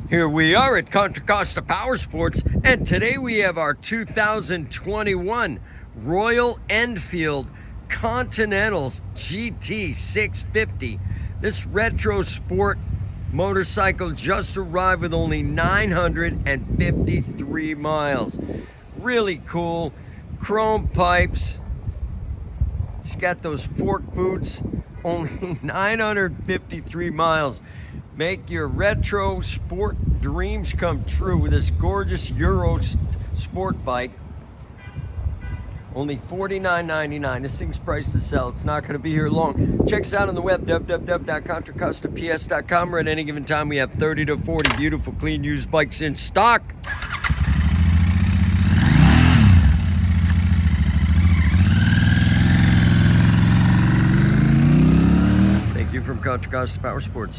Here we are at Contra Costa Powersports, and today we have our 2021 Royal Enfield Continental GT 650. This retro sport motorcycle just arrived with only 953 miles. Really cool, chrome pipes. It's got those fork boots, only 953 miles. Make your retro sport dreams come true with this gorgeous Euro sport bike. Only $49.99. This thing's priced to sell. It's not going to be here long. Check us out on the web, www.contracostaps.com. At any given time, we have 30 to 40 beautiful, clean, used bikes in stock. Thank you from Contra Costa Powersports.